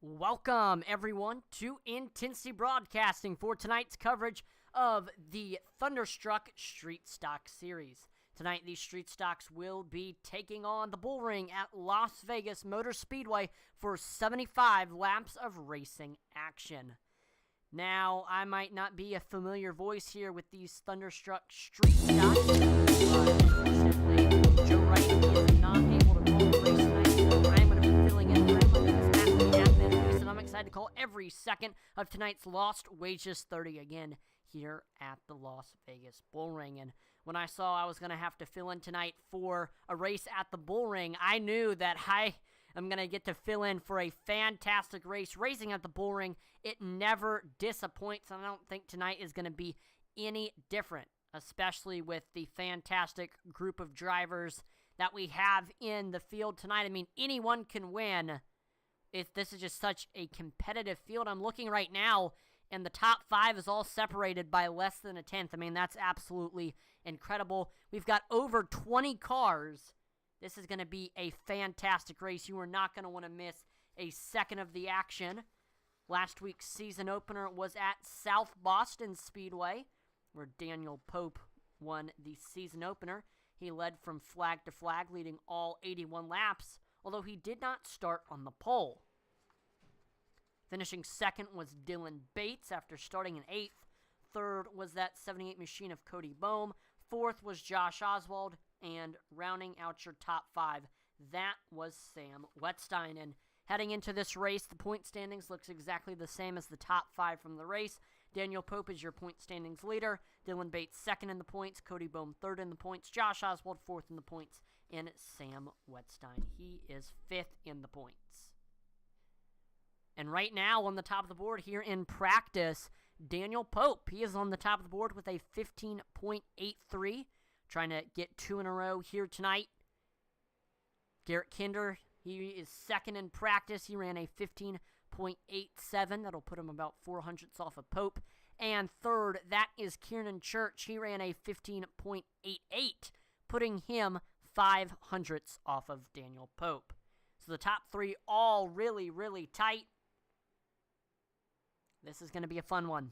Welcome, everyone, to Intensity Broadcasting for tonight's coverage of the Thunderstruck Street Stock Series. Tonight, these Street Stocks will be taking on the Bullring at Las Vegas Motor Speedway for 75 laps of racing action. Now, I might not be a familiar voice here with these Thunderstruck Street Stocks. Unfortunately, Joe Wright is not able to call the race tonight, so I'm going to be filling in for him on this admin race, and I'm excited to call every second of tonight's Lost Wages 30 again here at the Las Vegas Bullring. And when I saw I was going to have to fill in tonight for a race at the Bullring, I knew that I'm going to get to fill in for a fantastic race. Racing at the Bullring, it never disappoints, and I don't think tonight is going to be any different, especially with the fantastic group of drivers that we have in the field tonight. I mean, anyone can win if this is just such a competitive field. I'm looking right now, and the top five is all separated by less than a tenth. I mean, that's absolutely incredible. We've got over 20 cars. This is going to be a fantastic race. You are not going to want to miss a second of the action. Last week's season opener was at South Boston Speedway, where Daniel Pope won the season opener. He led from flag to flag, leading all 81 laps, although he did not start on the pole. Finishing second was Dylan Bates after starting in 8th. Third was that 78 machine of Cody Boehm. Fourth was Josh Oswald. And rounding out your top five, that was Sam Wettstein. And heading into this race, the point standings looks exactly the same as the top five from the race. Daniel Pope is your point standings leader. Dylan Bates second in the points. Cody Boehm third in the points. Josh Oswald fourth in the points. And Sam Wettstein, he is fifth in the points. And right now on the top of the board here in practice, Daniel Pope, he is on the top of the board with a 15.83. Trying to get two in a row here tonight. Garrett Kinder, he is second in practice. He ran a 15.87. That'll put him about 400ths off of Pope. And third, that is Kiernan Church. He ran a 15.88, putting him 500ths off of Daniel Pope. So the top three all really, really tight. This is going to be a fun one.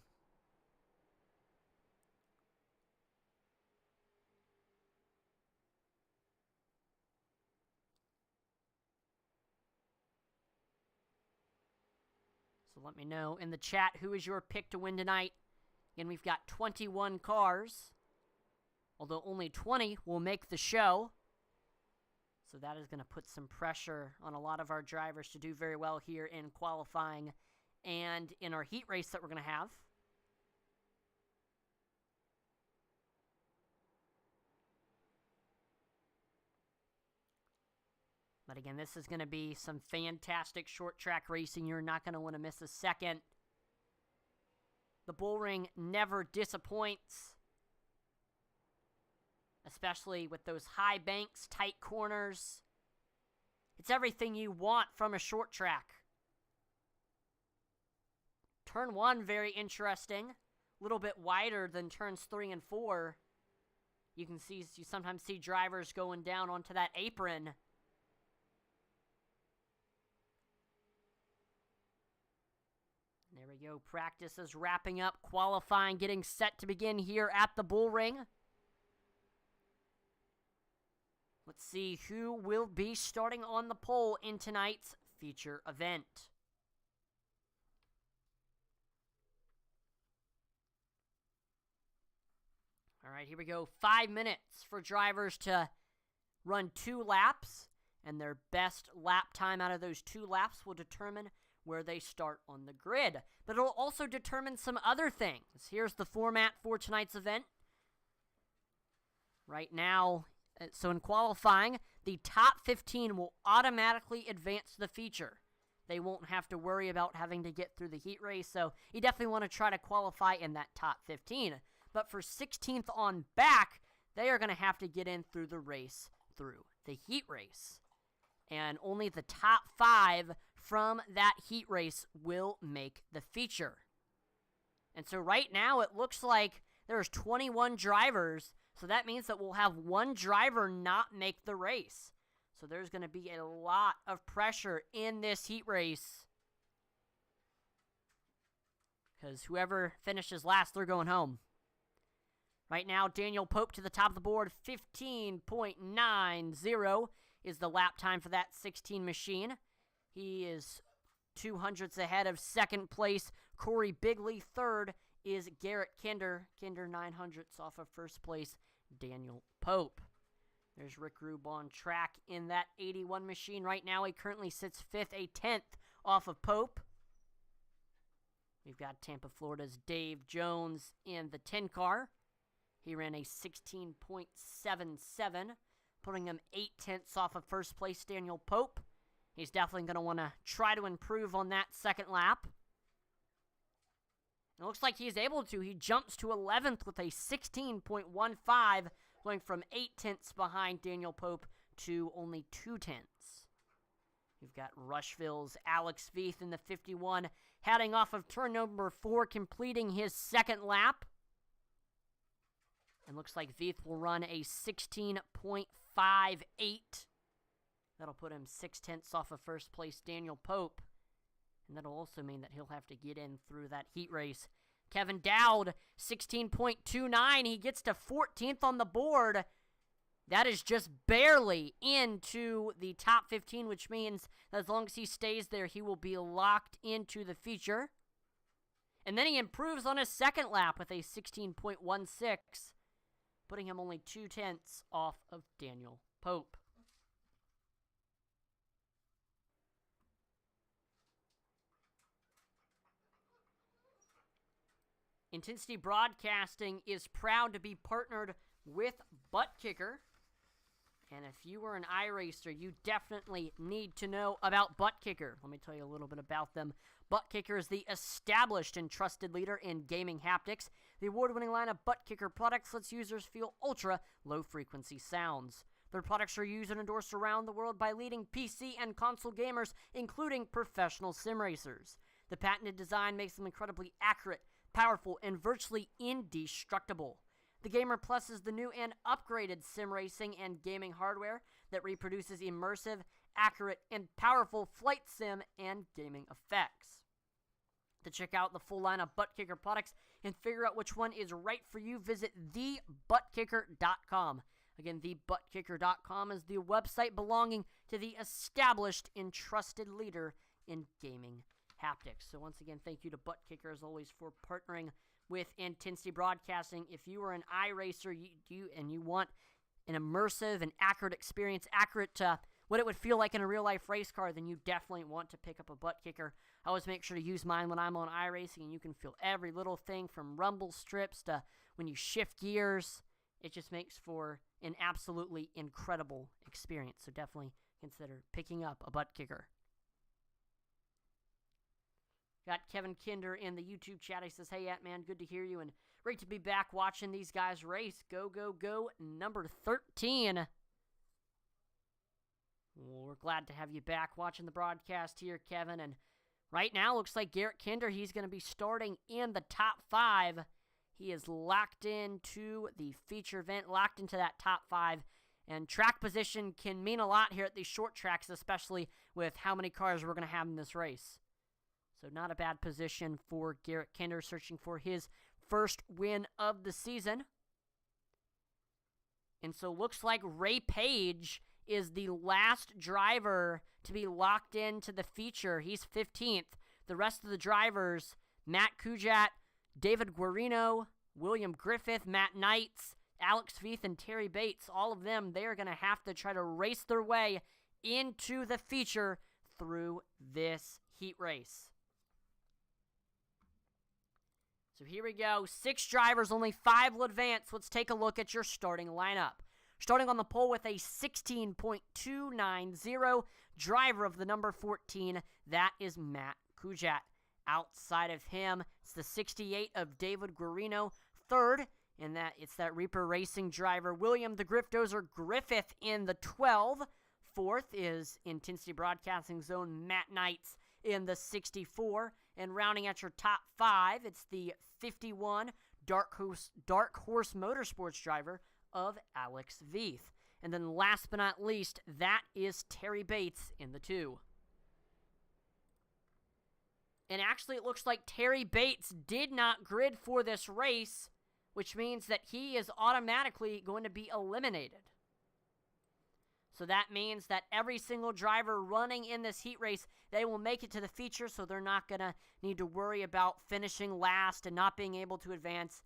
So let me know in the chat who is your pick to win tonight. Again, we've got 21 cars, although only 20 will make the show. So that is going to put some pressure on a lot of our drivers to do very well here in qualifying and in our heat race that we're going to have. But again, this is going to be some fantastic short track racing. You're not going to want to miss a second. The Bullring never disappoints, especially with those high banks, tight corners. It's everything you want from a short track. Turn 1, very interesting. A little bit wider than turns 3 and 4. You sometimes see drivers going down onto that apron. There we go. Practice is wrapping up. Qualifying getting set to begin here at the Bullring. Let's see who will be starting on the pole in tonight's feature event. All right, here we go. 5 minutes for drivers to run 2 laps, and their best lap time out of those 2 laps will determine where they start on the grid. But it'll also determine some other things. Here's the format for tonight's event. Right now, so in qualifying, the top 15 will automatically advance to the feature. They won't have to worry about having to get through the heat race, so you definitely want to try to qualify in that top 15. But for 16th on back, they are going to have to get in through the race, through the heat race. And only the top 5 from that heat race will make the feature. And so right now it looks like there's 21 drivers, so that means that we'll have 1 driver not make the race. So there's going to be a lot of pressure in this heat race because whoever finishes last, they're going home. Right now, Daniel Pope to the top of the board, 15.90 is the lap time for that 16 machine. He is 200ths ahead of second place Corey Bigley. Third is Garrett Kinder. Kinder 900ths off of first place Daniel Pope. There's Rick Rube on track in that 81 machine. Right now, he currently sits 5th, a 10th off of Pope. We've got Tampa, Florida's Dave Jones in the 10 car. He ran a 16.77, putting him 8/10 off of first place Daniel Pope. He's definitely going to want to try to improve on that second lap. It looks like he's able to. He jumps to 11th with a 16.15, going from 8/10 behind Daniel Pope to only 2/10. We've got Rushville's Alex Veith in the 51, heading off of turn number 4, completing his second lap. And looks like Veith will run a 16.58. That'll put him 6/10 off of first place Daniel Pope. And that'll also mean that he'll have to get in through that heat race. Kevin Dowd, 16.29. He gets to 14th on the board. That is just barely into the top 15, which means that as long as he stays there, he will be locked into the feature. And then he improves on his second lap with a 16.16, putting him only 2/10 off of Daniel Pope. Intensity Broadcasting is proud to be partnered with Butt Kicker. And if you are an iRacer, you definitely need to know about Butt Kicker. Let me tell you a little bit about them. Butt Kicker is the established and trusted leader in gaming haptics. The award-winning line of Butt Kicker products lets users feel ultra low-frequency sounds. Their products are used and endorsed around the world by leading PC and console gamers, including professional sim racers. The patented design makes them incredibly accurate, powerful, and virtually indestructible. The Gamer Plus is the new and upgraded sim racing and gaming hardware that reproduces immersive, accurate, and powerful flight sim and gaming effects. To check out the full line of Butt Kicker products and figure out which one is right for you, visit thebuttkicker.com. Again, thebuttkicker.com is the website belonging to the established and trusted leader in gaming haptics. So once again, thank you to Butt Kicker, as always, for partnering with Intensity Broadcasting. If you are an iRacer and you want an immersive and accurate experience, accurate to what it would feel like in a real-life race car, then you definitely want to pick up a Butt Kicker. I always make sure to use mine when I'm on iRacing, and you can feel every little thing from rumble strips to when you shift gears. It just makes for an absolutely incredible experience. So definitely consider picking up a Butt Kicker. Got Kevin Kinder in the YouTube chat. He says, "Hey, man, good to hear you, and great to be back watching these guys race. Go, go, go, number 13. Well, we're glad to have you back watching the broadcast here, Kevin. And right now, looks like Garrett Kinder, he's going to be starting in the top 5. He is locked into the feature event, locked into that top 5. And track position can mean a lot here at these short tracks, especially with how many cars we're going to have in this race. So not a bad position for Garrett Kinder, searching for his first win of the season. And so looks like Ray Page is the last driver to be locked into the feature. He's 15th. The rest of the drivers, Matt Kujat, David Guarino, William Griffith, Matt Knights, Alex Veith, and Terry Bates, all of them, they are going to have to try to race their way into the feature through this heat race. So here we go. 6 drivers, only 5 will advance. Let's take a look at your starting lineup. Starting on the pole with a 16.290, driver of the number 14, that is Matt Kujat. Outside of him, it's the 68 of David Guarino. Third, and it's that Reaper Racing driver, William the Griftozer Griffith in the 12. Fourth is Intensity Broadcasting's own Matt Knights in the 64. And rounding out your top 5, it's the 51 Dark Horse Motorsports driver of Alex Veith. And then last but not least, that is Terry Bates in the 2. And actually, it looks like Terry Bates did not grid for this race, which means that he is automatically going to be eliminated. So that means that every single driver running in this heat race, they will make it to the feature, so they're not going to need to worry about finishing last and not being able to advance.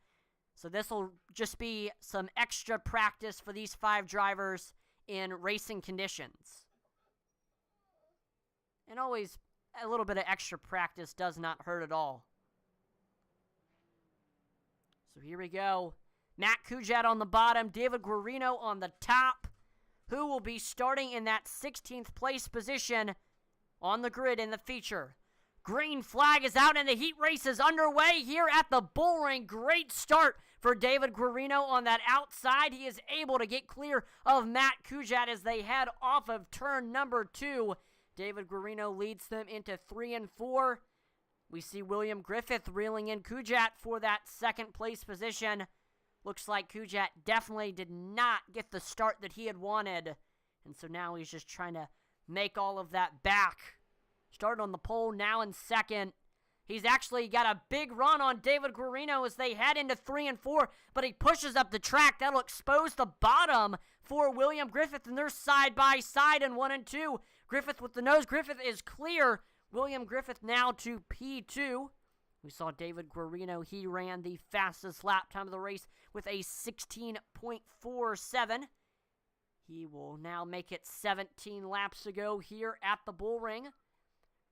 So this will just be some extra practice for these 5 drivers in racing conditions. And always a little bit of extra practice does not hurt at all. So here we go. Matt Kujat on the bottom, David Guarino on the top, who will be starting in that 16th place position on the grid in the feature. Green flag is out and the heat race is underway here at the Bullring. Great start for David Guarino on that outside. He is able to get clear of Matt Kujat as they head off of turn number 2. David Guarino leads them into 3 and 4. We see William Griffith reeling in Kujat for that second place position. Looks like Kujat definitely did not get the start that he had wanted. And so now he's just trying to make all of that back. Started on the pole, now in second. He's actually got a big run on David Guarino as they head into 3 and 4, but he pushes up the track. That'll expose the bottom for William Griffith, and they're side by side in 1 and 2. Griffith with the nose. Griffith is clear. William Griffith now to P2. We saw David Guarino. He ran the fastest lap time of the race with a 16.47. He will now make it 17 laps to go here at the Bullring.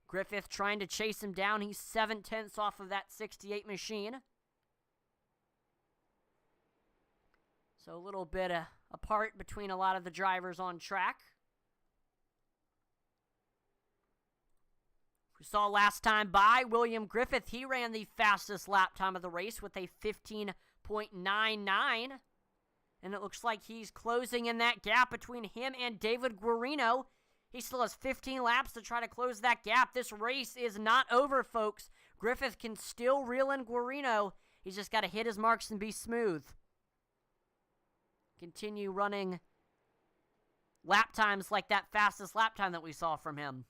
Griffith trying to chase him down. He's 7/10 off of that 68 machine. So a little bit apart between a lot of the drivers on track. We saw last time by William Griffith. He ran the fastest lap time of the race with a 15.99. And it looks like he's closing in that gap between him and David Guarino. He still has 15 laps to try to close that gap. This race is not over, folks. Griffith can still reel in Guarino. He's just got to hit his marks and be smooth. Continue running lap times like that fastest lap time that we saw from him.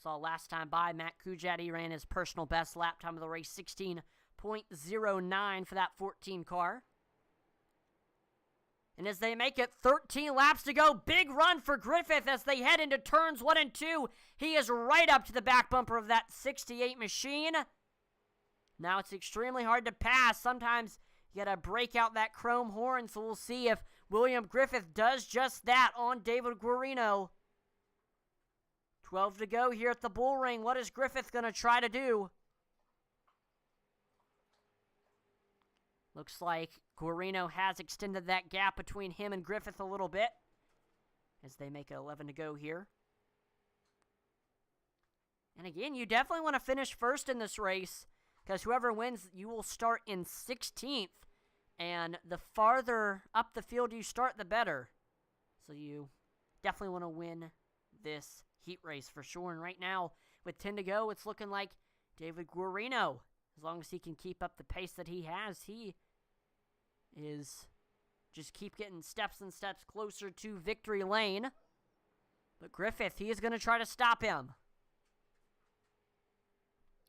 Saw last time by Matt Kujat. He ran his personal best lap time of the race, 16.09 for that 14 car. And as they make it 13 laps to go, big run for Griffith as they head into turns 1 and 2. He is right up to the back bumper of that 68 machine. Now it's extremely hard to pass. Sometimes you got to break out that chrome horn, so we'll see if William Griffith does just that on David Guarino. 12 to go here at the Bullring. What is Griffith going to try to do? Looks like Guarino has extended that gap between him and Griffith a little bit as they make it 11 to go here. And again, you definitely want to finish first in this race because whoever wins, you will start in 16th. And the farther up the field you start, the better. So you definitely want to win this heat race for sure. And right now, with 10 to go, it's looking like David Guarino, as long as he can keep up the pace that he has, he is just keep getting steps and steps closer to victory lane. But Griffith, he is going to try to stop him.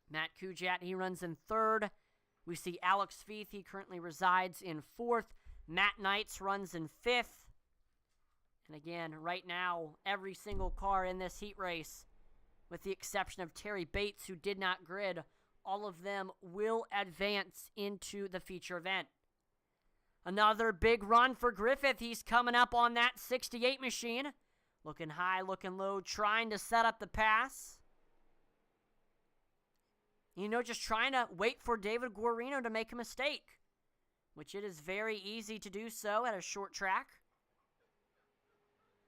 Matt Kujat, he runs in 3rd. We see Alex Feith, he currently resides in 4th. Matt Knights runs in 5th. And again, right now, every single car in this heat race, with the exception of Terry Bates, who did not grid, all of them will advance into the feature event. Another big run for Griffith. He's coming up on that 68 machine. Looking high, looking low, trying to set up the pass. You know, just trying to wait for David Guarino to make a mistake, which it is very easy to do so at a short track.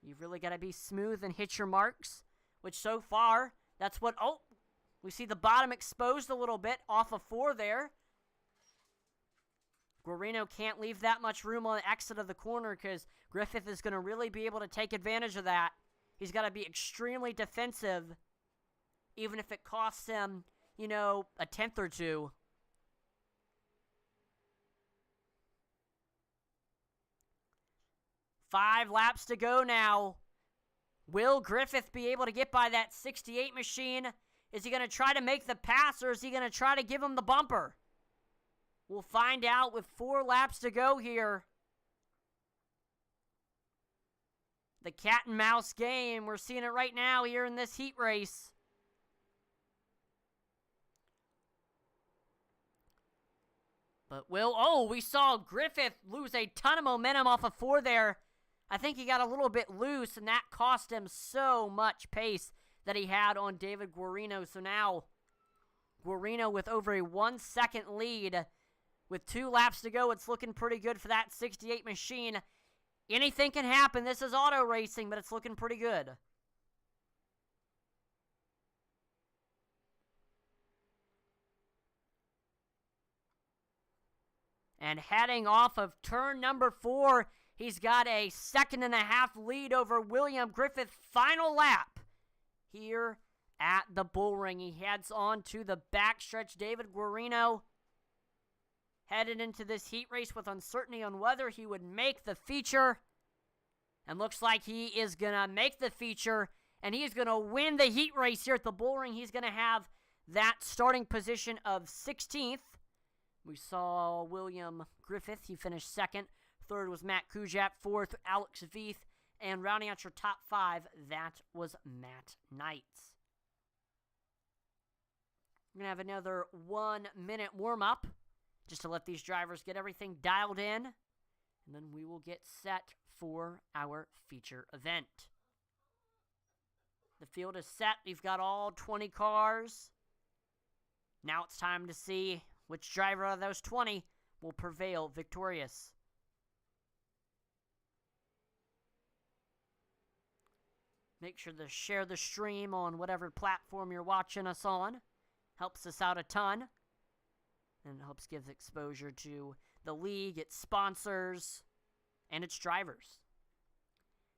You've really got to be smooth and hit your marks, which so far, that's what, oh, we see the bottom exposed a little bit off of 4 there. Guarino can't leave that much room on the exit of the corner because Griffith is going to really be able to take advantage of that. He's got to be extremely defensive, even if it costs him, you know, a 10th or 2. Five laps to go now. Will Griffith be able to get by that 68 machine? Is he going to try to make the pass, or is he going to try to give him the bumper? We'll find out with 4 laps to go here. The cat and mouse game. We're seeing it right now here in this heat race. But we saw Griffith lose a ton of momentum off of 4 there. I think he got a little bit loose, and that cost him so much pace that he had on David Guarino. So now, Guarino with over a 1-second lead. With 2 laps to go, it's looking pretty good for that 68 machine. Anything can happen. This is auto racing, but it's looking pretty good. And heading off of turn number 4, he's got a 1.5 lead over William Griffith. Final lap here at the Bullring. He heads on to the backstretch. David Guarino headed into this heat race with uncertainty on whether he would make the feature. And looks like he is going to make the feature, and he's going to win the heat race here at the Bullring. He's going to have that starting position of 16th. We saw William Griffith. He finished 2nd. 3rd was Matt Kujat. 4th, Alex Veith. And rounding out your top 5, that was Matt Knights. We're going to have another 1-minute warm-up just to let these drivers get everything dialed in. And then we will get set for our feature event. The field is set. We've got all 20 cars. Now it's time to see which driver out of those 20 will prevail victorious. Make sure to share the stream on whatever platform you're watching us on. Helps us out a ton. And it helps give exposure to the league, its sponsors, and its drivers.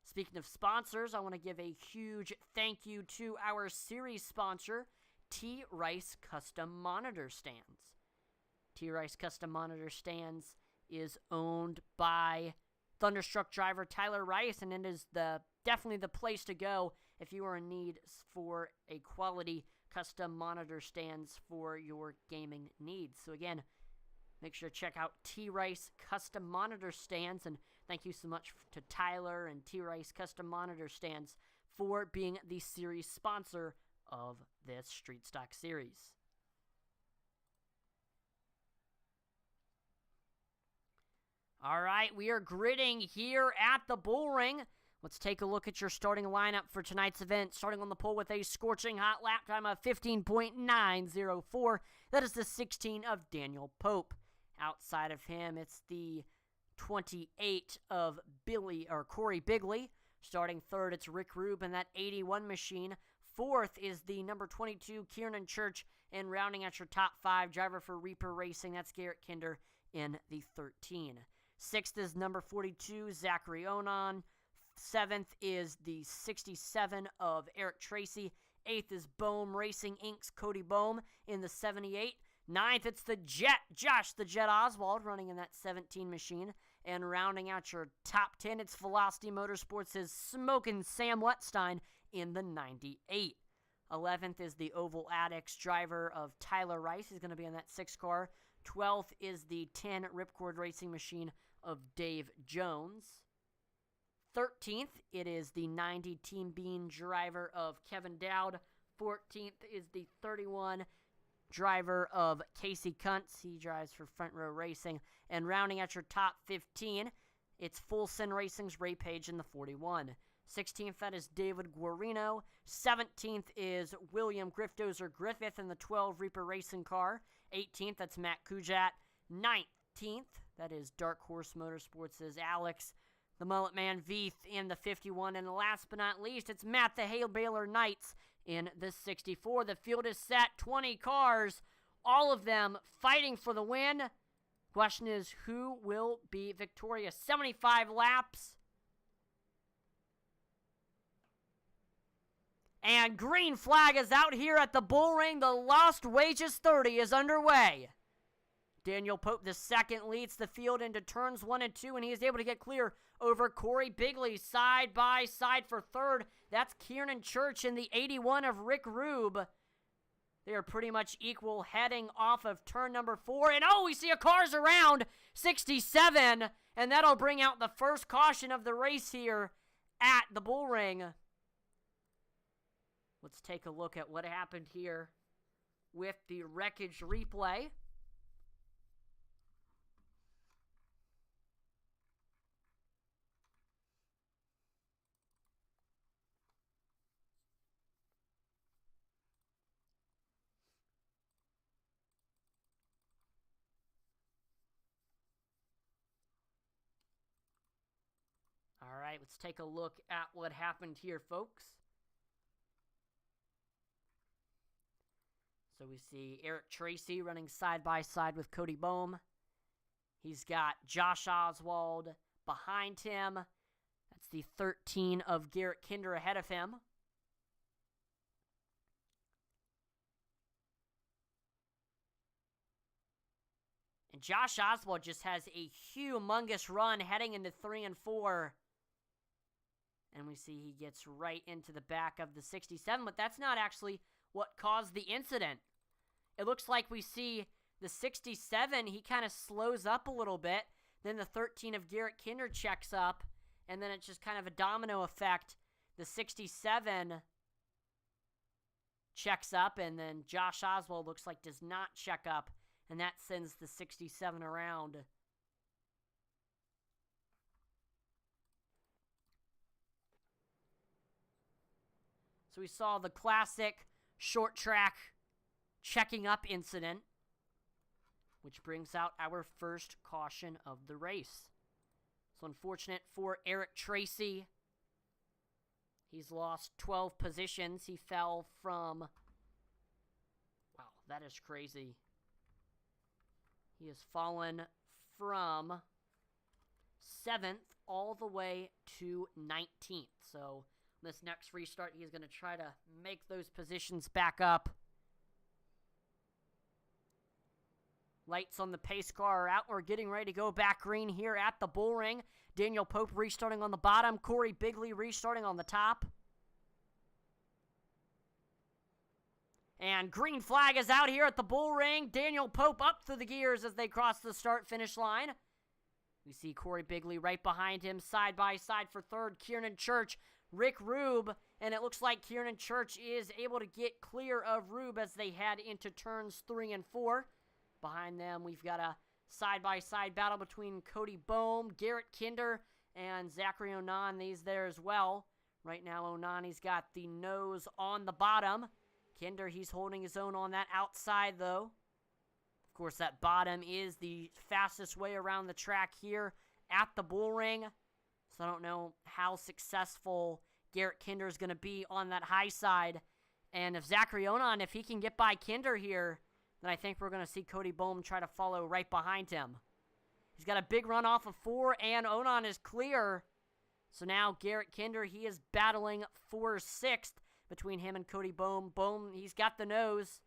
Speaking of sponsors, I want to give a huge thank you to our series sponsor, T-Rice Custom Monitor Stands. T-Rice Custom Monitor Stands is owned by Thunderstruck driver Tyler Rice, and it is definitely the place to go if you are in need for a quality custom monitor stands for your gaming needs. So again, make sure to check out T-Rice Custom Monitor Stands, and thank you so much to Tyler and T-Rice Custom Monitor Stands for being the series sponsor of this Street Stock series. All right, we are gridding here at the Bullring. Let's take a look at your starting lineup for tonight's event. Starting on the pole with a scorching hot lap time of 15.904. That is the 16 of Daniel Pope. Outside of him, it's the 28 of Corey Bigley. Starting 3rd, it's Rick Rube in that 81 machine. 4th is the number 22, Kieran Church. And rounding out your top 5, driver for Reaper Racing, that's Garrett Kinder in the 13. 6th is number 42, Zachary Onan. 7th is the 67 of Eric Tracy. 8th is Bohm Racing Inc.'s Cody Bohm in the 78. 9th, it's the Jet, Josh the Jet Oswald, running in that 17 machine. And rounding out your top 10, it's Velocity Motorsports' Smokin' Sam Wetstein in the 98. 11th is the Oval Addicts driver of Tyler Rice. He's going to be in that 6 car. 12th is the 10 Ripcord Racing machine of Dave Jones. 13th, it is the 90 Team Bean driver of Kevin Dowd. 14th is the 31 driver of Casey Kuntz. He drives for Front Row Racing. And rounding out your top 15, it's Full Send Racing's Ray Page in the 41. 16th, that is David Guarino. 17th is William Griftozer Griffith in the 12 Reaper Racing car. 18th, that's Matt Kujat. 19th, that is Dark Horse Motorsports' Alex the Mullet Man Veith in the 51. And last but not least, it's Matt the Hale Baylor Knights in the 64. The field is set, 20 cars, all of them fighting for the win. Question is, who will be victorious? 75 laps. And green flag is out here at the Bullring. The Lost Wages 30 is underway. Daniel Pope II leads the field into turns 1 and 2, and he is able to get clear over Corey Bigley side by side for 3rd. That's Kieran Church and the 81 of Rick Rube. They are pretty much equal heading off of turn number 4. And oh, we see a car's around 67. And that'll bring out the first caution of the race here at the Bullring. Let's take a look at what happened here with the wreckage replay. All right, let's take a look at what happened here, folks. So we see Eric Tracy running side by side with Cody Boehm. He's got Josh Oswald behind him. That's the 13 of Garrett Kinder ahead of him. And Josh Oswald just has a humongous run heading into 3 and 4. And we see he gets right into the back of the 67, but that's not actually what caused the incident. It looks like we see the 67, he kind of slows up a little bit. Then the 13 of Garrett Kinder checks up, and then it's just kind of a domino effect. The 67 checks up, and then Josh Oswald looks like does not check up, and that sends the 67 around. So we saw the classic short track checking up incident, which brings out our first caution of the race. So unfortunate for Eric Tracy. He's lost 12 positions. He fell from, wow, that is crazy. He has fallen from 7th all the way to 19th. So this next restart, he's going to try to make those positions back up. Lights on the pace car are out. We're getting ready to go back green here at the Bullring. Daniel Pope restarting on the bottom. Corey Bigley restarting on the top. And green flag is out here at the Bullring. Daniel Pope up through the gears as they cross the start-finish line. We see Corey Bigley right behind him, side by side for third. Kieran Church, Rick Rube, and it looks like Kieran Church is able to get clear of Rube as they head into turns 3 and 4. Behind them, we've got a side-by-side battle between Cody Boehm, Garrett Kinder, and Zachary Onan. These there as well. Right now, Onani's got the nose on the bottom. Kinder, he's holding his own on that outside, though. Of course, that bottom is the fastest way around the track here at the Bullring. So I don't know how successful Garrett Kinder is going to be on that high side. And if Zachary Onan, if he can get by Kinder here, then I think we're going to see Cody Boehm try to follow right behind him. He's got a big run off of 4, and Onan is clear. So now Garrett Kinder, he is battling for 6th between him and Cody Boehm. Boehm, he's got the nose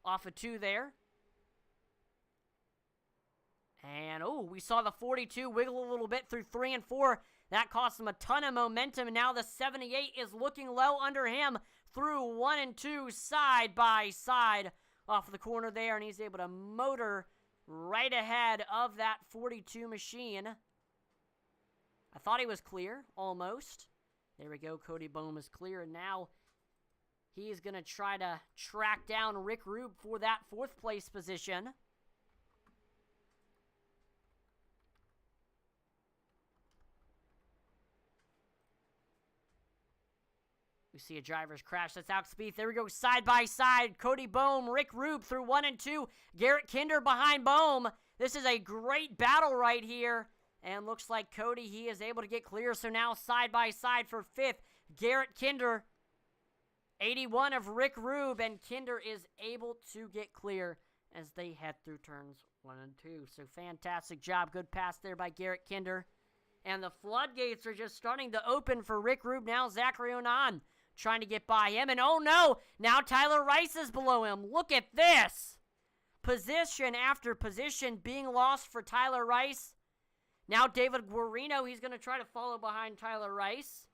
off of 2 there. And, oh, we saw the 42 wiggle a little bit through 3 and 4. That cost him a ton of momentum, and now the 78 is looking low under him through 1 and 2 side by side off the corner there, and he's able to motor right ahead of that 42 machine. I thought he was clear, almost. There we go, Cody Boehm is clear, and now he's going to try to track down Rick Rube for that 4th place position. We see a driver's crash. That's out speed. There we go. Side by side. Cody Boehm, Rick Rube through 1 and 2. Garrett Kinder behind Boehm. This is a great battle right here. And looks like Cody, he is able to get clear. So now side by side for 5th. Garrett Kinder. 81 of Rick Rube. And Kinder is able to get clear as they head through turns 1 and 2. So fantastic job. Good pass there by Garrett Kinder. And the floodgates are just starting to open for Rick Rube. Now Zachary Onan trying to get by him, and oh no, now Tyler Rice is below him. Look at this. Position after position being lost for Tyler Rice. Now David Guarino, he's going to try to follow behind Tyler Rice.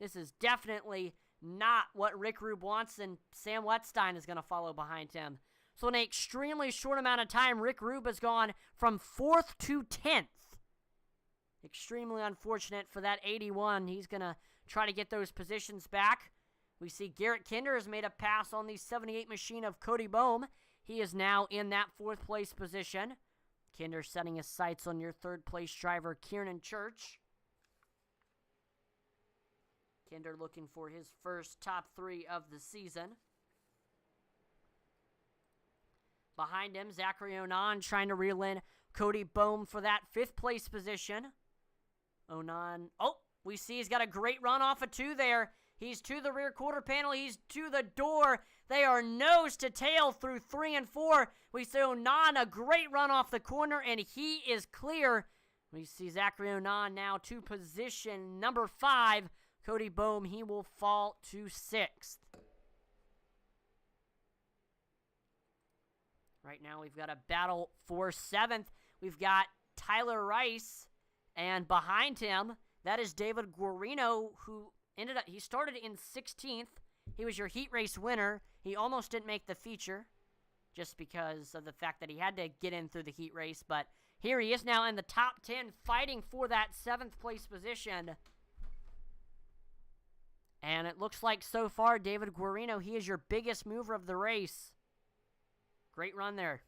This is definitely not what Rick Rube wants, and Sam Wetstein is going to follow behind him. So in an extremely short amount of time, Rick Rube has gone from 4th to 10th. Extremely unfortunate for that 81. He's going to try to get those positions back. We see Garrett Kinder has made a pass on the 78 machine of Cody Boehm. He is now in that 4th place position. Kinder setting his sights on your 3rd place driver, Kieran Church. Kinder looking for his first top 3 of the season. Behind him, Zachary Onan trying to reel in Cody Boehm for that 5th place position. Onan, we see he's got a great run off of 2 there. He's to the rear quarter panel. He's to the door. They are nose to tail through 3 and 4. We see Onan, a great run off the corner, and he is clear. We see Zachary Onan now to position number 5. Cody Boehm, he will fall to 6th. Right now we've got a battle for 7th. We've got Tyler Rice, and behind him, that is David Guarino, who he started in 16th. He was your heat race winner. He almost didn't make the feature just because of the fact that he had to get in through the heat race, but here he is now in the top 10 fighting for that 7th place position. And it looks like so far, David Guarino, he is your biggest mover of the race. Great run there.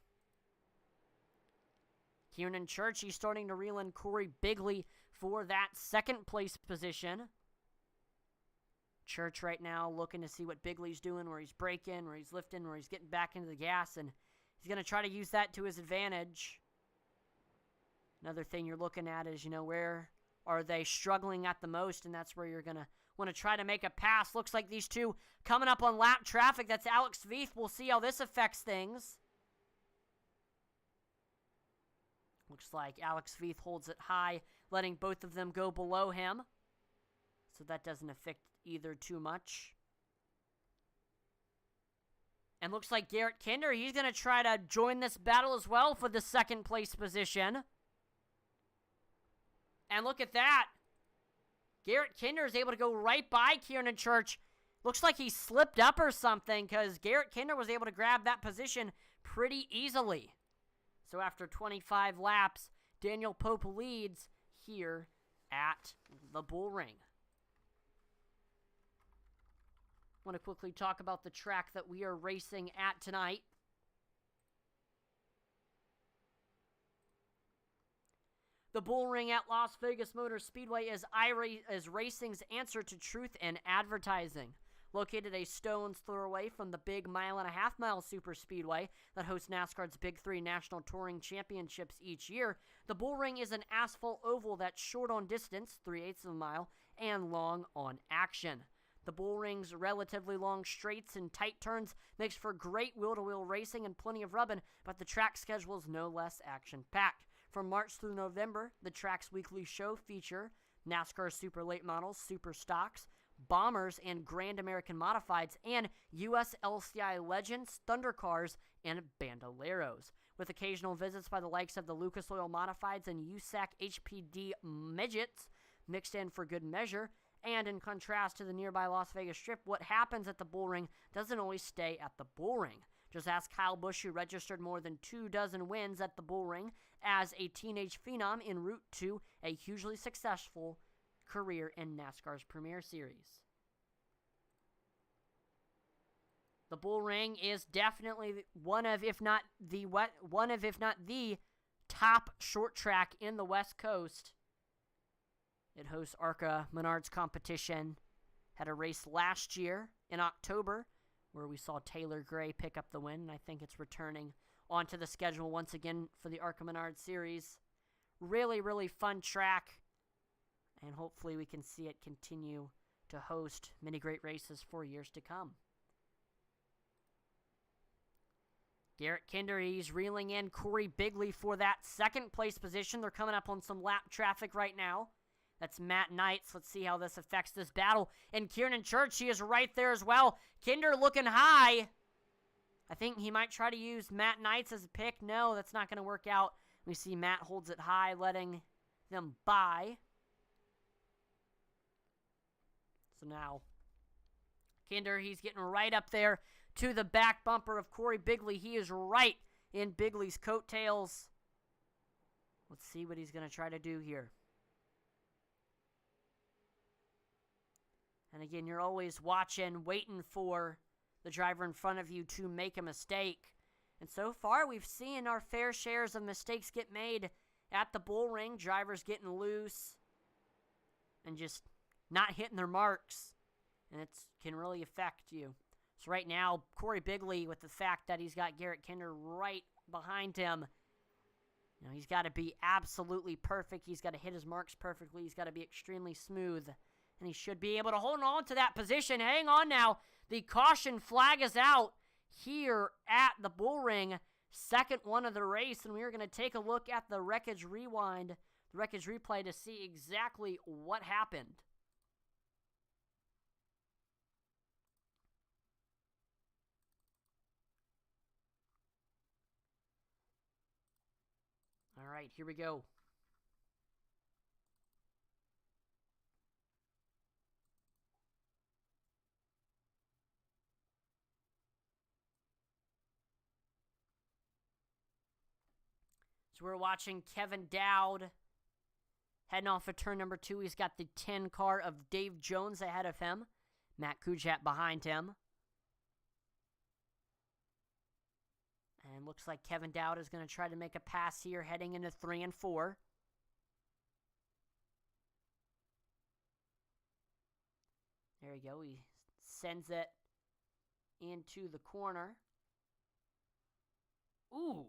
Kieran Church, he's starting to reel in Corey Bigley for that 2nd place position. Church right now looking to see what Bigley's doing, where he's braking, where he's lifting, where he's getting back into the gas, and he's going to try to use that to his advantage. Another thing you're looking at is, where are they struggling at the most, and that's where you're going to want to try to make a pass. Looks like these two coming up on lap traffic. That's Alex Veith. We'll see how this affects things. Looks like Alex Veith holds it high, letting both of them go below him. So that doesn't affect either too much. And looks like Garrett Kinder, he's going to try to join this battle as well for the 2nd place position. And look at that. Garrett Kinder is able to go right by Kieran Church. Looks like he slipped up or something because Garrett Kinder was able to grab that position pretty easily. So after 25 laps, Daniel Pope leads here at the Bullring. I want to quickly talk about the track that we are racing at tonight. The Bullring at Las Vegas Motor Speedway is racing's answer to truth and advertising. Located a stone's throw away from the big 1.5-mile super speedway that hosts NASCAR's Big 3 National Touring Championships each year, the Bullring is an asphalt oval that's short on distance, 3/8 of a mile, and long on action. The Bullring's relatively long straights and tight turns makes for great wheel-to-wheel racing and plenty of rubbing, but the track schedule is no less action-packed. From March through November, the track's weekly show feature NASCAR Super Late Models, Super Stocks, Bombers, and Grand American Modifieds, and U.S. LCI Legends, Thunder Cars, and Bandoleros, with occasional visits by the likes of the Lucas Oil Modifieds and USAC HPD Midgets mixed in for good measure. And in contrast to the nearby Las Vegas Strip, what happens at the Bullring doesn't always stay at the Bullring. Just ask Kyle Busch, who registered more than 24 wins at the Bullring as a teenage phenom en route to a hugely successful career in NASCAR's Premier Series. The Bullring is definitely one of, if not the top short track in the West Coast. It hosts ARCA Menards competition. Had a race last year in October where we saw Taylor Gray pick up the win, and I think it's returning onto the schedule once again for the ARCA Menards series. Really, really fun track, and hopefully we can see it continue to host many great races for years to come. Garrett Kinder, he's reeling in Corey Bigley for that 2nd place position. They're coming up on some lap traffic right now. That's Matt Knights. Let's see how this affects this battle. And Kieran Church, he is right there as well. Kinder looking high. I think he might try to use Matt Knights as a pick. No, that's not going to work out. We see Matt holds it high, letting them by. So now, Kinder, he's getting right up there to the back bumper of Corey Bigley. He is right in Bigley's coattails. Let's see what he's going to try to do here. And again, you're always watching, waiting for the driver in front of you to make a mistake. And so far, we've seen our fair shares of mistakes get made at the Bullring. Drivers getting loose and just not hitting their marks. And it can really affect you. So right now, Corey Bigley, with the fact that he's got Garrett Kinder right behind him, you know, he's got to be absolutely perfect. He's got to hit his marks perfectly. He's got to be extremely smooth. And he should be able to hold on to that position. Hang on now. The caution flag is out here at the Bullring. Second one of the race. And we're going to take a look at the wreckage rewind, the wreckage replay, to see exactly what happened. All right, here we go. So we're watching Kevin Dowd heading off of turn number 2. He's got the 10 car of Dave Jones ahead of him. Matt Kujat behind him. And looks like Kevin Dowd is going to try to make a pass here heading into 3 and 4. There you go. He sends it into the corner. Ooh.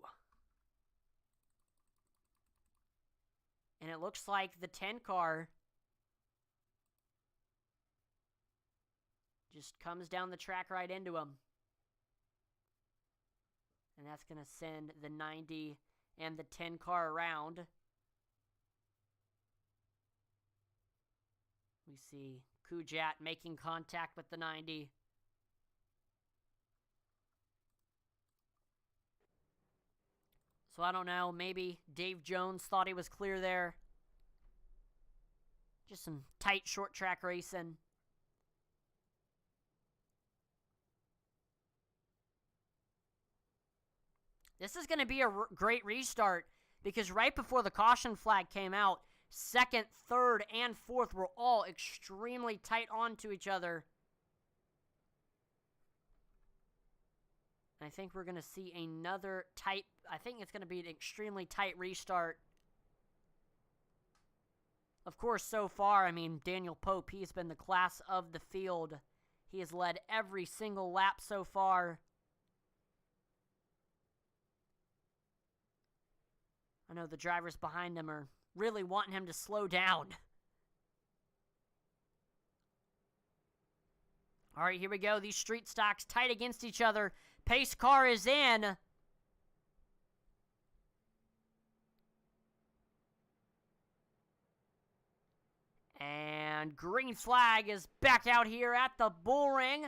And it looks like the 10 car just comes down the track right into him. And that's going to send the 90 and the 10 car around. We see Kujat making contact with the 90. So I don't know, maybe Dave Jones thought he was clear there. Just some tight short track racing. This is going to be a great restart because right before the caution flag came out, second, third, and fourth were all extremely tight onto each other. I think we're going to see another tight, I think it's going to be an extremely tight restart. Of course, so far, I mean, Daniel Pope, he's been the class of the field. He has led every single lap so far. I know the drivers behind him are really wanting him to slow down. All right, here we go. These street stocks tight against each other. Pace car is in. And green flag is back out here at the Bullring.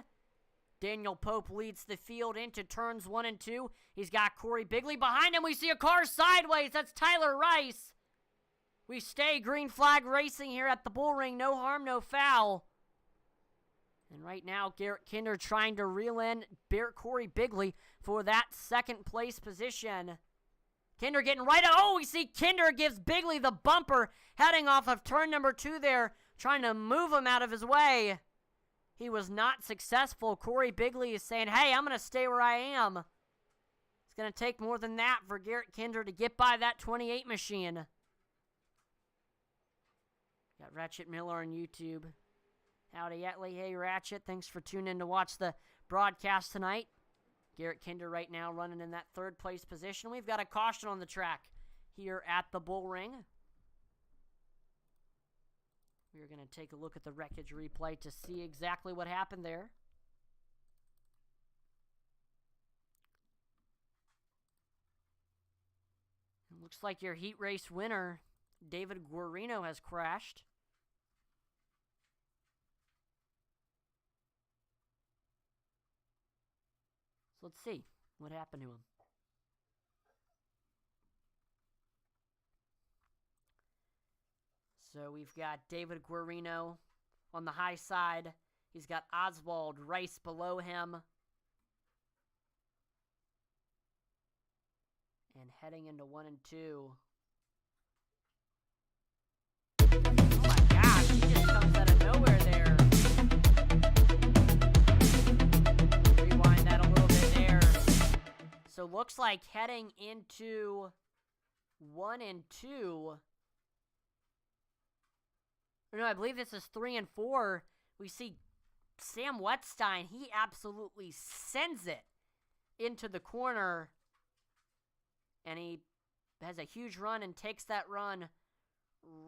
Daniel Pope leads the field into turns 1 and 2. He's got Corey Bigley behind him. We see a car sideways. That's Tyler Rice. We stay green flag racing here at the Bullring. No harm, no foul. And right now, Garrett Kinder trying to reel in Corey Bigley for that second place position. Kinder getting right. Oh, we see Kinder gives Bigley the bumper heading off of turn number 2 there, trying to move him out of his way. He was not successful. Corey Bigley is saying, hey, I'm going to stay where I am. It's going to take more than that for Garrett Kinder to get by that 28 machine. Got Ratchet Miller on YouTube. Howdy, Yatley. Hey, Ratchet. Thanks for tuning in to watch the broadcast tonight. Garrett Kinder right now running in that third place position. We've got a caution on the track here at the Bullring. We're going to take a look at the wreckage replay to see exactly what happened there. It looks like your heat race winner, David Guarino, has crashed. So let's see what happened to him. So we've got David Guarino on the high side. He's got Oswald Rice below him. And heading into 1 and 2. Oh my gosh, he just comes out of nowhere there. Rewind that a little bit there. So looks like heading into 1 and 2. No, I believe this is 3 and 4. We see Sam Wetstein. He absolutely sends it into the corner. And he has a huge run and takes that run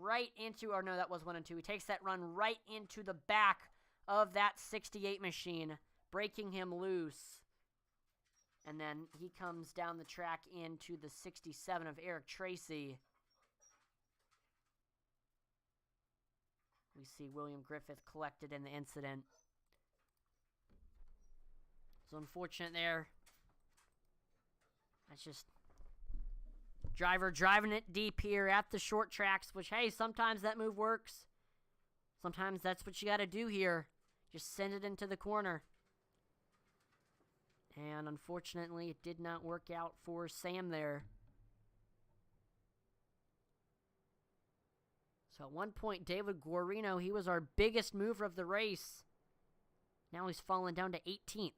right into, or no, that was 1 and 2. He takes that run right into the back of that 68 machine, breaking him loose. And then he comes down the track into the 67 of Eric Tracy. We see William Griffith collected in the incident. So unfortunate there. That's just driver driving it deep here at the short tracks, which, hey, sometimes that move works. Sometimes that's what you got to do here. Just send it into the corner. And unfortunately, it did not work out for Sam there. So at one point, David Guarino, he was our biggest mover of the race. Now he's fallen down to 18th.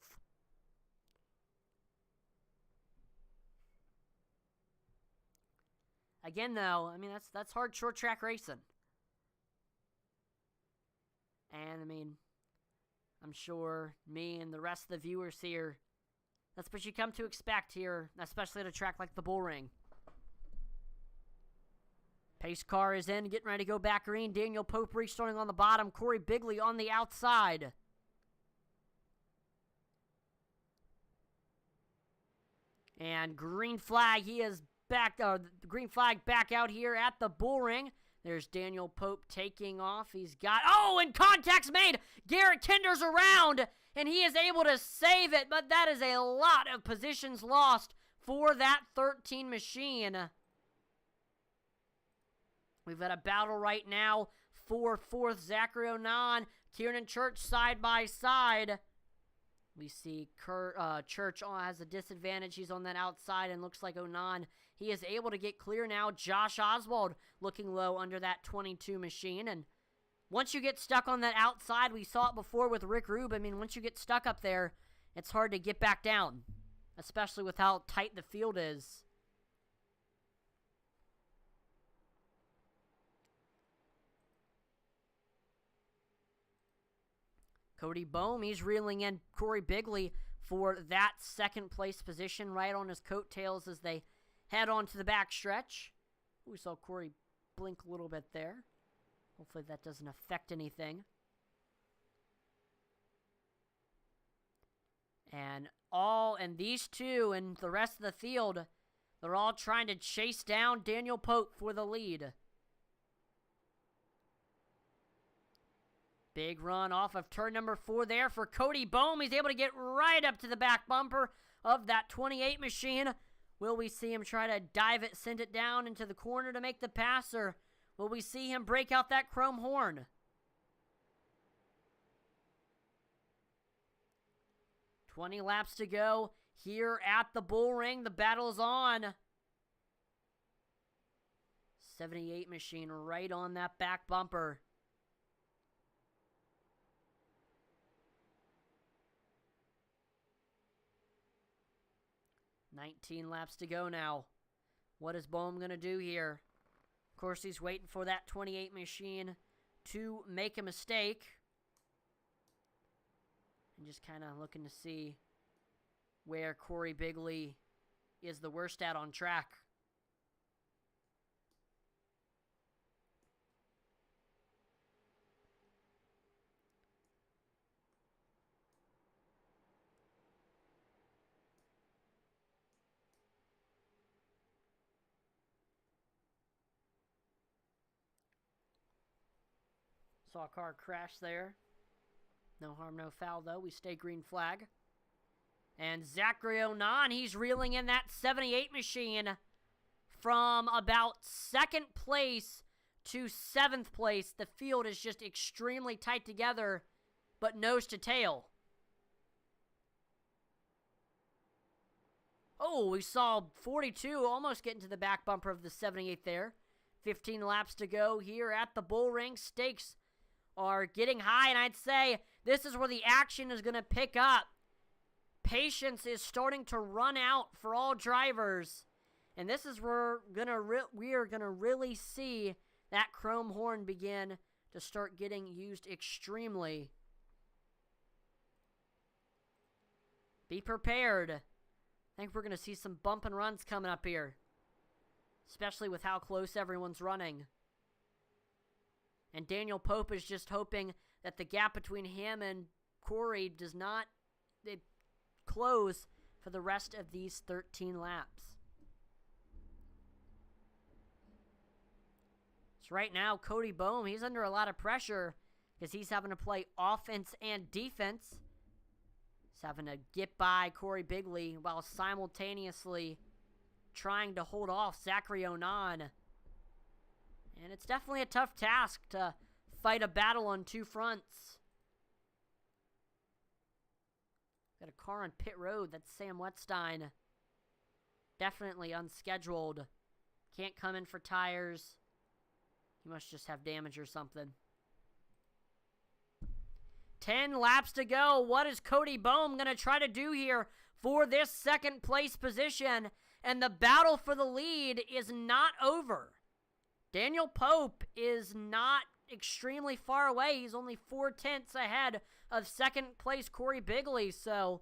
Again, though, I mean, that's hard short track racing. And, I mean, I'm sure me and the rest of the viewers here, that's what you come to expect here, especially at a track like the Bullring. Pace car is in, getting ready to go back green. Daniel Pope restarting on the bottom. Corey Bigley on the outside. And green flag, he is back, the green flag back out here at the Bullring. There's Daniel Pope taking off. He's got, oh, and contact's made. Garrett Kinder's around, and he is able to save it, but that is a lot of positions lost for that 13 machine. We've got a battle right now for 4th. Zachary Onan, Kieran Church side by side. We see Church has a disadvantage. He's on that outside, and looks like Onan, he is able to get clear now. Josh Oswald looking low under that 22 machine. And once you get stuck on that outside, we saw it before with Rick Rube. I mean, once you get stuck up there, it's hard to get back down, especially with how tight the field is. Cody Bohm, he's reeling in Corey Bigley for that second place position right on his coattails as they head on to the back stretch. We saw Corey blink a little bit there. Hopefully that doesn't affect anything. And these two and the rest of the field, they're all trying to chase down Daniel Pope for the lead. Big run off of turn number 4 there for Cody Bohm. He's able to get right up to the back bumper of that 28 machine. Will we see him try to dive it, send it down into the corner to make the pass, or will we see him break out that chrome horn? "20 laps to go here at the Bullring. The battle is on. 78 machine right on that back bumper. "19 laps to go now. What is Bohm going to do here? Of course, he's waiting for that 28 machine to make a mistake. And just kind of looking to see where Corey Bigley is the worst at on track. Saw a car crash there. No harm, no foul, though. We stay green flag. And Zachary Onan, he's reeling in that 78 machine from about second place to 7th place. The field is just extremely tight together, but nose to tail. Oh, we saw 42 almost get into the back bumper of the 78 there. 15 laps to go here at the Bullring. Stakes are getting high, and I'd say this is where the action is going to pick up. Patience is starting to run out for all drivers, and this is where we are going to really see that chrome horn begin to start getting used extremely. Be prepared. I think we're going to see some bump and runs coming up here, especially with how close everyone's running. And Daniel Pope is just hoping that the gap between him and Corey does not close for the rest of these 13 laps. So right now, Cody Boehm, he's under a lot of pressure because he's having to play offense and defense. He's having to get by Corey Bigley while simultaneously trying to hold off Zachary Onan. And it's definitely a tough task to fight a battle on two fronts. Got a car on pit road. That's Sam Wetstein. Definitely unscheduled. Can't come in for tires. He must just have damage or something. 10 laps to go. What is Cody Boehm going to try to do here for this second place position? And the battle for the lead is not over. Daniel Pope is not extremely far away. He's only 4/10 ahead of second place Corey Bigley. So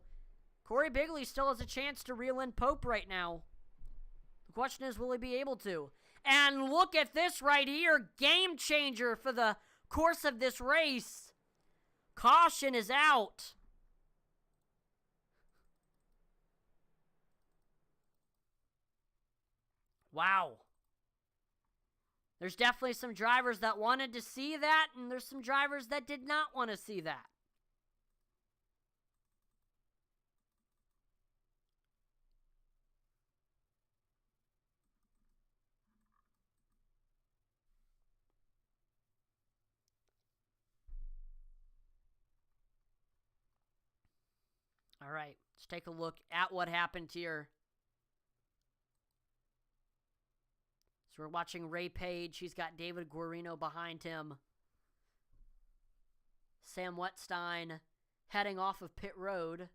Corey Bigley still has a chance to reel in Pope right now. The question is, will he be able to? And look at this right here. Game changer for the course of this race. Caution is out. Wow. There's definitely some drivers that wanted to see that, and there's some drivers that did not want to see that. All right, let's take a look at what happened here. So we're watching Ray Page. He's got David Guarino behind him. Sam Wetstein heading off of pit road.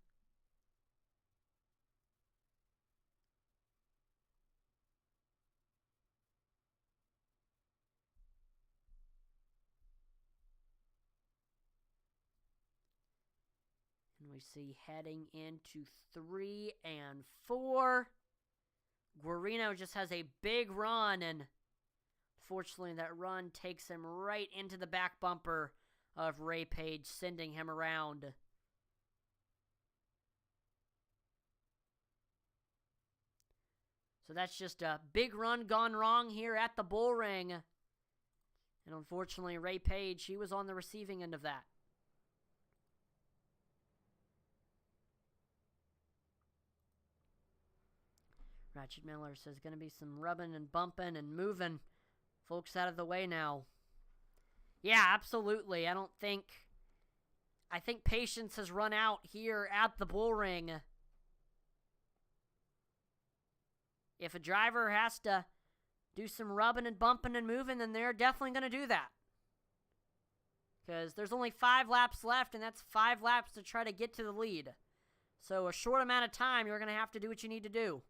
And we see heading into 3 and 4. Guarino just has a big run, and fortunately that run takes him right into the back bumper of Ray Page, sending him around. So that's just a big run gone wrong here at the Bullring. And unfortunately, Ray Page, he was on the receiving end of that. Ratchet Miller says going to be some rubbing and bumping and moving folks out of the way now. Yeah, absolutely. I think patience has run out here at the Bullring. If a driver has to do some rubbing and bumping and moving, then they're definitely going to do that. Because there's only 5 laps left, and that's 5 laps to try to get to the lead. So a short amount of time, you're going to have to do what you need to do.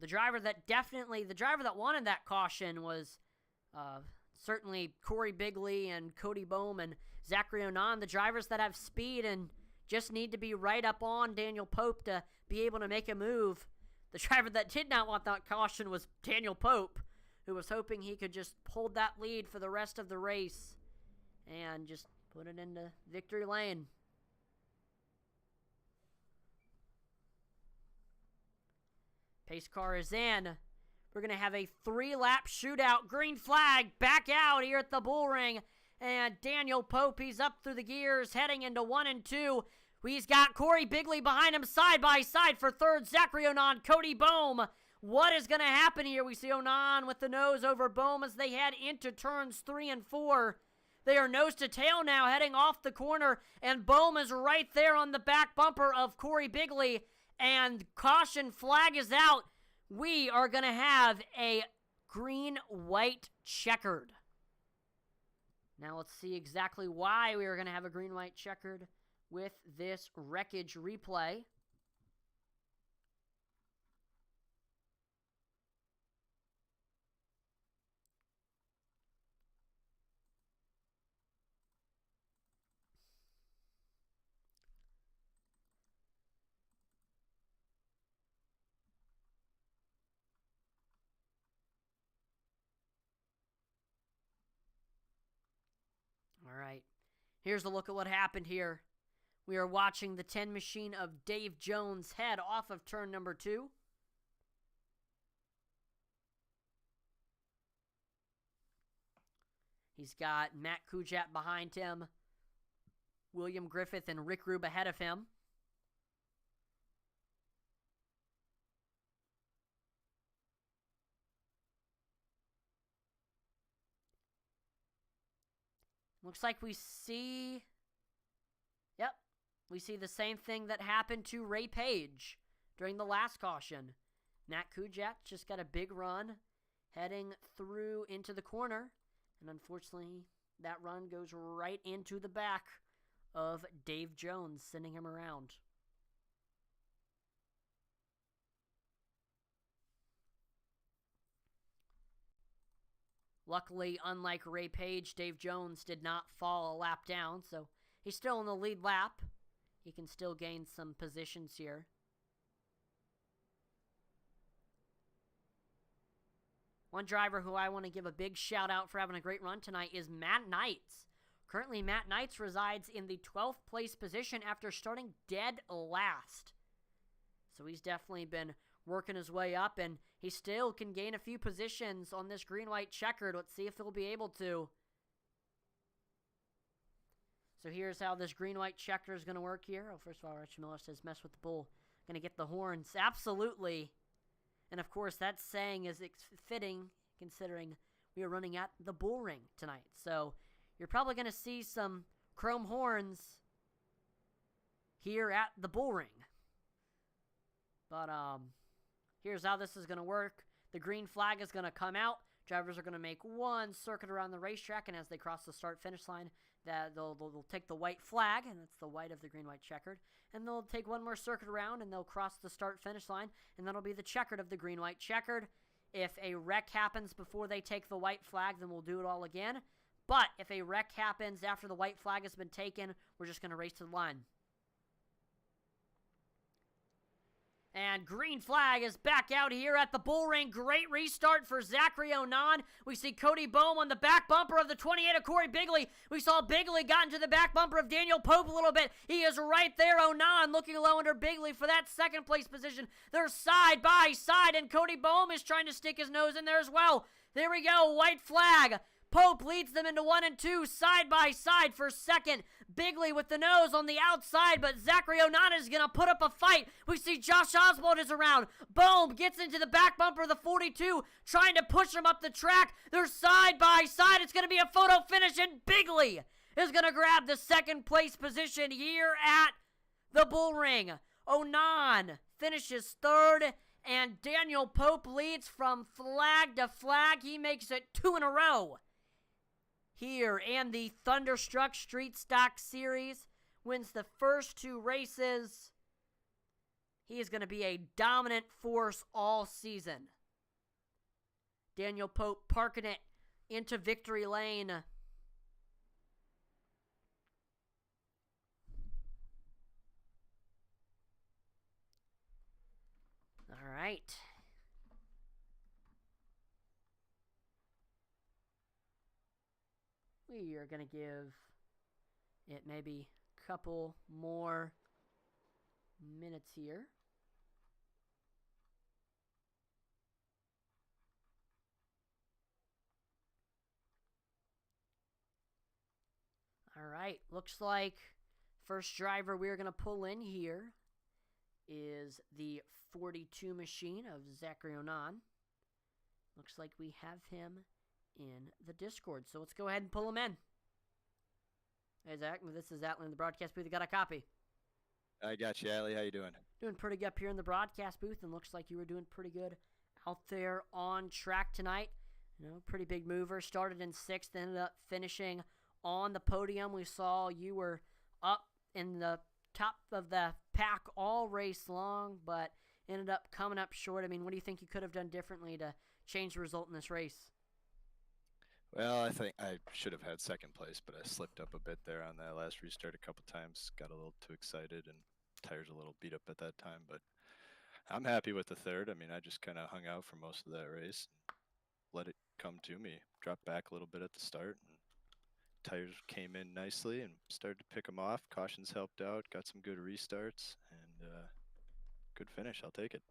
The driver that wanted that caution was certainly Corey Bigley and Cody Boehm and Zachary Onan, the drivers that have speed and just need to be right up on Daniel Pope to be able to make a move. The driver that did not want that caution was Daniel Pope, who was hoping he could just hold that lead for the rest of the race and just put it into victory lane. Pace car is in. We're going to have a 3-lap shootout. Green flag back out here at the Bullring. And Daniel Pope, he's up through the gears, heading into 1 and 2. We've got Corey Bigley behind him side by side for third. Zachary Onan, Cody Bohm. What is going to happen here? We see Onan with the nose over Bohm as they head into turns 3 and 4. They are nose to tail now, heading off the corner, and Bohm is right there on the back bumper of Corey Bigley, and caution flag is out. We are going to have a green-white checkered. Now let's see exactly why we are going to have a green-white checkered with this wreckage replay. All right, here's a look at what happened here. We are watching the 10 machine of Dave Jones head off of turn number 2. He's got Matt Kujat behind him, William Griffith and Rick Rube ahead of him. Looks like we see... Yep. We see the same thing that happened to Ray Page during the last caution. Matt Kujat just got a big run heading through into the corner. And unfortunately, that run goes right into the back of Dave Jones, sending him around. Luckily, unlike Ray Page, Dave Jones did not fall a lap down, so he's still in the lead lap. He can still gain some positions here. One driver who I want to give a big shout out for having a great run tonight is Matt Knights. Currently, Matt Knights resides in the 12th place position after starting dead last. So he's definitely been working his way up, and he still can gain a few positions on this green-white checkered. Let's see if he'll be able to. So here's how this green-white checker is going to work here. Oh, first of all, Archie Miller says, mess with the bull. Going to get the horns. Absolutely. And, of course, that saying is fitting considering we are running at the Bullring tonight. So you're probably going to see some chrome horns here at the Bullring. But here's how this is going to work. The green flag is going to come out. Drivers are going to make one circuit around the racetrack, and as they cross the start-finish line, they'll take the white flag, and that's the white of the green-white checkered, and they'll take one more circuit around, and they'll cross the start-finish line, and that'll be the checkered of the green-white checkered. If a wreck happens before they take the white flag, then we'll do it all again. But if a wreck happens after the white flag has been taken, we're just going to race to the line. And green flag is back out here at the Bullring. Great restart for Zachary Onan. We see Cody Bohm on the back bumper of the 28 of Corey Bigley. We saw Bigley got into the back bumper of Daniel Pope a little bit. He is right there, Onan, looking low under Bigley for that second place position. They're side by side, and Cody Bohm is trying to stick his nose in there as well. There we go, white flag. Pope leads them into 1 and 2, side by side for second. Bigley with the nose on the outside, but Zachary Onan is going to put up a fight. We see Josh Oswald is around. Bohm gets into the back bumper of the 42, trying to push him up the track. They're side by side. It's going to be a photo finish, and Bigley is going to grab the second place position here at the Bullring. Onan finishes third, and Daniel Pope leads from flag to flag. He makes it 2 in a row here in the Thunderstruck Street Stock Series. Wins the first 2 races. He is going to be a dominant force all season. Daniel Pope parking it into victory lane. All right. We are going to give it maybe a couple more minutes here. All right, looks like First driver we're going to pull in here is the 42 machine of Zachary Onan. Looks like we have him in the Discord, so let's go ahead and pull him in. Hey, Zach, this is Atlan in the broadcast booth. You got a copy? I got you, Allie. How you doing? Doing pretty good up here in the broadcast booth, and looks like you were doing pretty good out there on track tonight. Pretty big mover. Started in 6th, ended up finishing on the podium. We saw you were up in the top of the pack all race long, but ended up coming up short. I mean, what do you think you could have done differently to change the result in this race? Well, I think I should have had 2nd place, but I slipped up a bit there on that last restart a couple times. Got a little too excited and tires a little beat up at that time, but I'm happy with the 3rd. I mean, I just kind of hung out for most of that race and let it come to me. Dropped back a little bit at the start, and tires came in nicely and started to pick them off. Cautions helped out, got some good restarts, and good finish. I'll take it.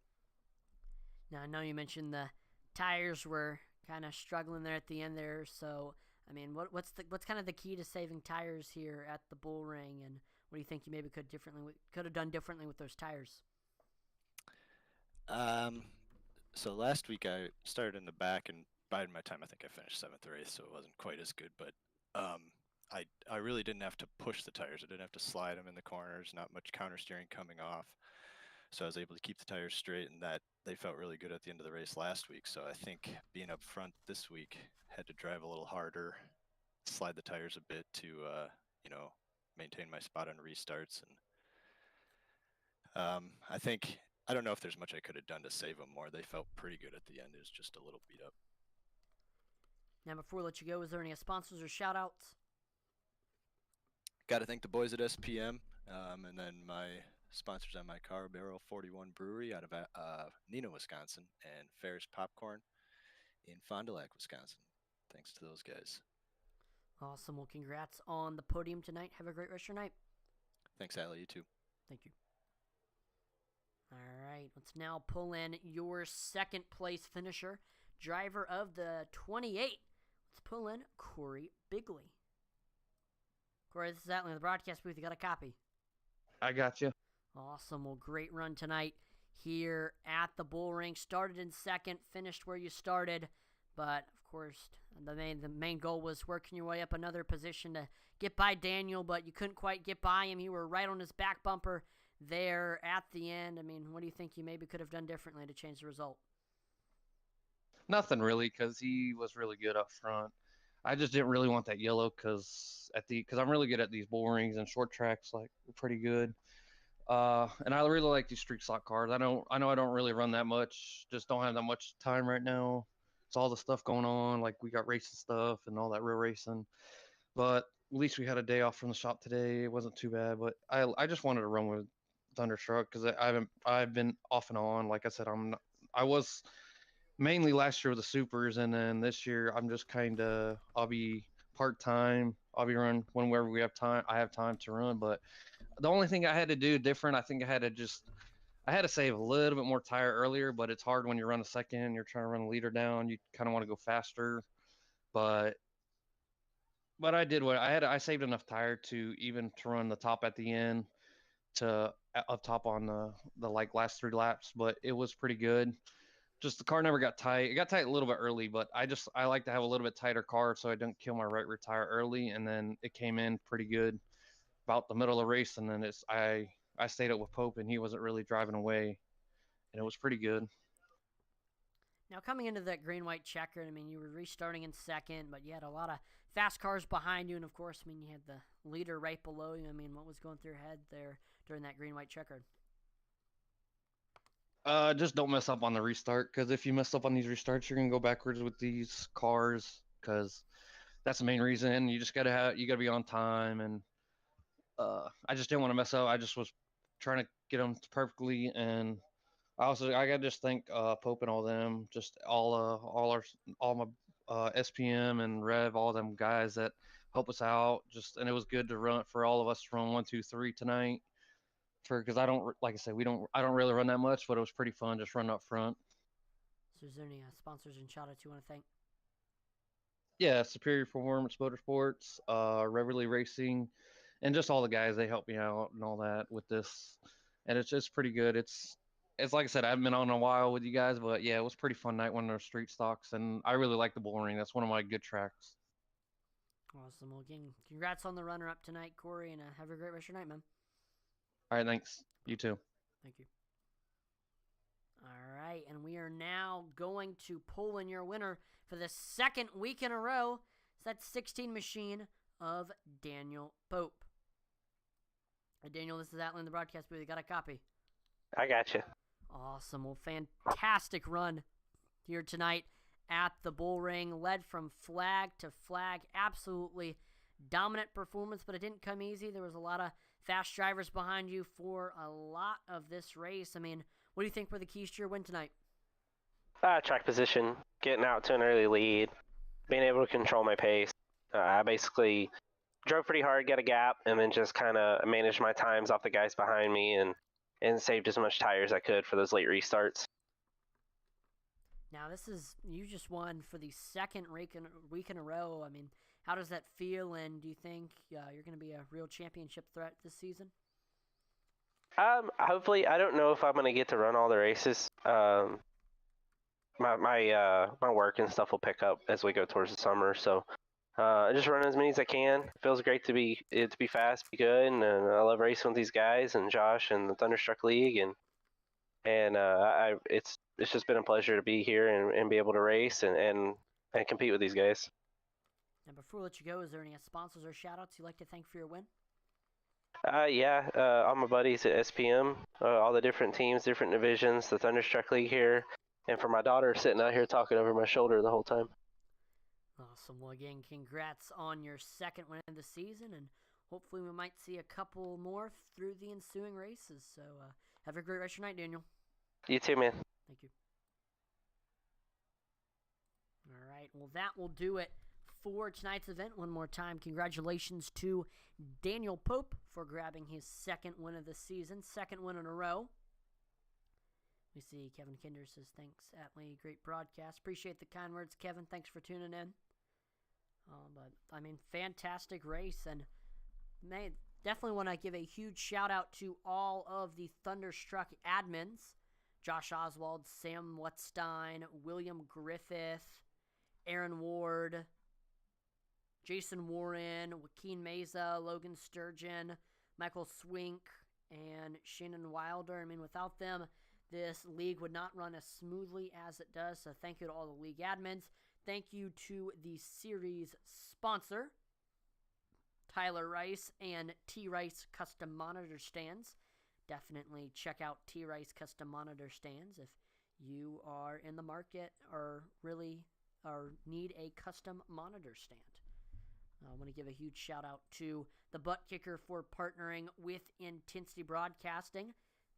Now, I know you mentioned the tires were kind of struggling there at the end there, so I mean, what's kind of the key to saving tires here at the Bullring, and what do you think you maybe could have done differently with those tires? So last week I started in the back, and by my time I think I finished 7th or 8th, so it wasn't quite as good. But I really didn't have to push the tires. I didn't have to slide them in the corners. Not much counter steering coming off, so I was able to keep the tires straight, and that they felt really good at the end of the race last week. So I think being up front this week, had to drive a little harder, slide the tires a bit to maintain my spot on restarts, and I don't know if there's much I could have done to save them more. They felt pretty good at the end. It was just a little beat up. Now, before we let you go, is there any sponsors or shout-outs? Got to thank the boys at SPM, and then my sponsors on my car, Barrel 41 Brewery out of Neenah, Wisconsin, and Ferris Popcorn in Fond du Lac, Wisconsin. Thanks to those guys. Awesome. Well, congrats on the podium tonight. Have a great rest of your night. Thanks, Allie. You too. Thank you. All right, let's now pull in your 2nd place finisher, driver of the 28. Let's pull in Corey Bigley. Corey, this is Atlan in the broadcast booth. You got a copy? I got you. Awesome. Well, great run tonight here at the Bullring. Started in 2nd, finished where you started, but of course the main goal was working your way up another position to get by Daniel, but you couldn't quite get by him. You were right on his back bumper there at the end. I mean, what do you think you maybe could have done differently to change the result? Nothing really, because he was really good up front. I just didn't really want that yellow because I'm really good at these bull rings and short tracks, like pretty good. And I really like these street stock cars. I know I don't really run that much. Just don't have that much time right now. It's all the stuff going on. Like we got racing stuff and all that real racing. But at least we had a day off from the shop today. It wasn't too bad. But I just wanted to run with Thunderstruck because I've been off and on. Like I said, I was mainly last year with the supers, and then this year I'm just I'll be part-time. I'll be running whenever we have time. I have time to run, but the only thing I had to do different, I think I had to save a little bit more tire earlier, but it's hard when you run a second, you're trying to run a leader down, you kind of want to go faster, but I did what I had. I saved enough tire to run the top at the end to up top on the like last 3 laps, but it was pretty good. Just the car never got tight. It got tight a little bit early, but I like to have a little bit tighter car so I don't kill my right rear tire early, and then it came in pretty good about the middle of the race, and then I stayed up with Pope, and he wasn't really driving away, and it was pretty good. Now, coming into that green-white checker, I mean, you were restarting in 2nd, but you had a lot of fast cars behind you, and of course, I mean, you had the leader right below you. I mean, what was going through your head there during that green-white checker? Just don't mess up on the restart, because if you mess up on these restarts, you're gonna go backwards with these cars, because that's the main reason. You gotta be on time, and I just didn't want to mess up. I just was trying to get them perfectly, and I gotta just thank Pope and all them, just all my SPM and Rev, all them guys that help us out. And it was good to run for all of us to run 1, 2, 3 tonight. Because I don't, like I said, I don't really run that much, but it was pretty fun just running up front. So is there any sponsors and shout outs you want to thank? Yeah, Superior Performance Motorsports, Reverly Racing, and just all the guys, they help me out and all that with this, and it's just pretty good. It's like I said, I haven't been on in a while with you guys, but yeah, it was a pretty fun night when there's street stocks, and I really like the Bullring. That's one of my good tracks. Awesome. Well, again, congrats on the runner-up tonight, Corey, and have a great rest of your night, man. All right, thanks. You too. Thank you. All right, and we are now going to pull in your winner for the second week in a row. It's that 16 machine of Daniel Pope. Daniel, this is Atlan, the broadcast booth. You got a copy? I got you. Awesome. Well, fantastic run here tonight at the Bullring. Led from flag to flag. Absolutely dominant performance, but it didn't come easy. There was a lot of fast drivers behind you for a lot of this race. I mean, what do you think were the keys to your win tonight? Track position, getting out to an early lead, being able to control my pace. I basically drove pretty hard, got a gap, and then just kind of managed my times off the guys behind me and saved as much tire as I could for those late restarts. Now, you just won for the second week in a row. I mean, how does that feel, and do you think you're going to be a real championship threat this season? Hopefully, I don't know if I'm gonna get to run all the races. My work and stuff will pick up as we go towards the summer. So, I just run as many as I can. It feels great to be fast, be good, and I love racing with these guys and Josh and the Thunderstruck League, and it's just been a pleasure to be here and be able to race and compete with these guys. And before we let you go, is there any sponsors or shout-outs you'd like to thank for your win? All my buddies at SPM, all the different teams, different divisions, the Thunderstruck League here, and for my daughter sitting out here talking over my shoulder the whole time. Awesome. Well, again, congrats on your second win of the season, and hopefully we might see a couple more through the ensuing races. So have a great rest of your night, Daniel. You too, man. Thank you. All right. Well, that will do it for tonight's event. One more time, congratulations to Daniel Pope for grabbing his second win of the season, second win in a row. We see Kevin Kinder says, thanks, Atlee, great broadcast. Appreciate the kind words, Kevin. Thanks for tuning in. But, I mean, fantastic race, and definitely want to give a huge shout-out to all of the Thunderstruck admins, Josh Oswald, Sam Wetstein, William Griffith, Aaron Ward, Jason Warren, Joaquin Meza, Logan Sturgeon, Michael Swink, and Shannon Wilder. I mean, without them, this league would not run as smoothly as it does. So thank you to all the league admins. Thank you to the series sponsor, Tyler Rice and T. Rice Custom Monitor Stands. Definitely check out T. Rice Custom Monitor Stands if you are in the market or need a custom monitor stand. I want to give a huge shout out to the Butt Kicker for partnering with Intensity Broadcasting.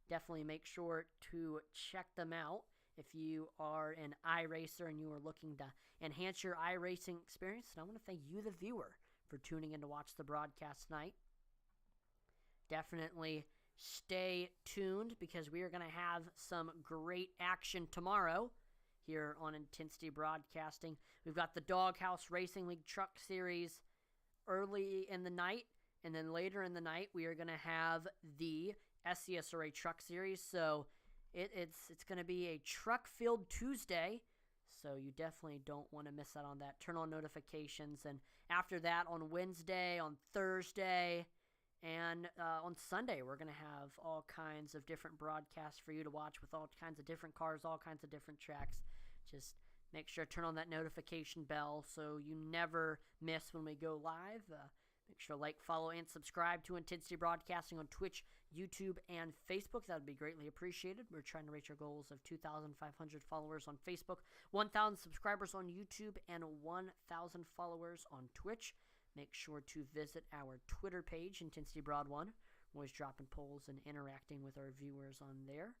Definitely make sure to check them out if you are an iRacer and you are looking to enhance your iRacing experience. And I want to thank you, the viewer, for tuning in to watch the broadcast tonight. Definitely stay tuned because we are going to have some great action tomorrow here on Intensity Broadcasting. We've got the Doghouse Racing League Truck Series early in the night, and then later in the night we are going to have the SCSRA Truck Series. So it's going to be a truck-filled Tuesday, so you definitely don't want to miss out on that. Turn on notifications, and after that on Wednesday, on Thursday, and on Sunday, we're going to have all kinds of different broadcasts for you to watch with all kinds of different cars, all kinds of different tracks. Just make sure to turn on that notification bell so you never miss when we go live. Make sure to like, follow, and subscribe to Intensity Broadcasting on Twitch, YouTube, and Facebook. That would be greatly appreciated. We're trying to reach our goals of 2,500 followers on Facebook, 1,000 subscribers on YouTube, and 1,000 followers on Twitch. Make sure to visit our Twitter page, Intensity Broad 1. We're always dropping polls and interacting with our viewers on there.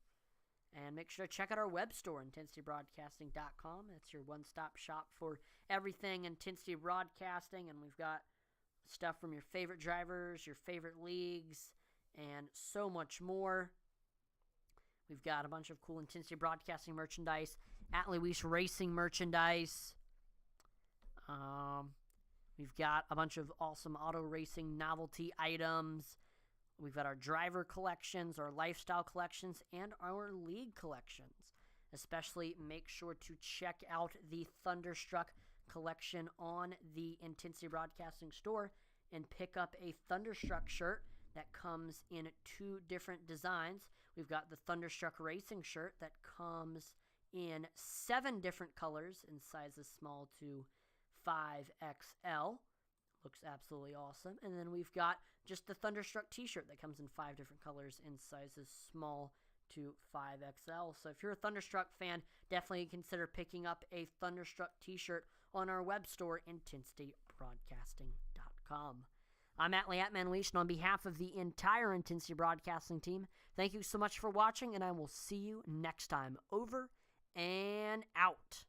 And make sure to check out our web store, intensitybroadcasting.com. That's your one-stop shop for everything Intensity Broadcasting. And we've got stuff from your favorite drivers, your favorite leagues, and so much more. We've got a bunch of cool Intensity Broadcasting merchandise, Atlee Weiss Racing merchandise. We've got a bunch of awesome auto racing novelty items. We've got our driver collections, our lifestyle collections, and our league collections. Especially make sure to check out the Thunderstruck collection on the Intensity Broadcasting store and pick up a Thunderstruck shirt that comes in 2 different designs. We've got the Thunderstruck Racing shirt that comes in 7 different colors in sizes small to 5XL. Looks absolutely awesome. And then we've got just the Thunderstruck t-shirt that comes in 5 different colors in sizes small to 5XL. So if you're a Thunderstruck fan, definitely consider picking up a Thunderstruck t-shirt on our web store, IntensityBroadcasting.com. I'm Atlee Unleashed, and on behalf of the entire Intensity Broadcasting team, thank you so much for watching, and I will see you next time. Over and out.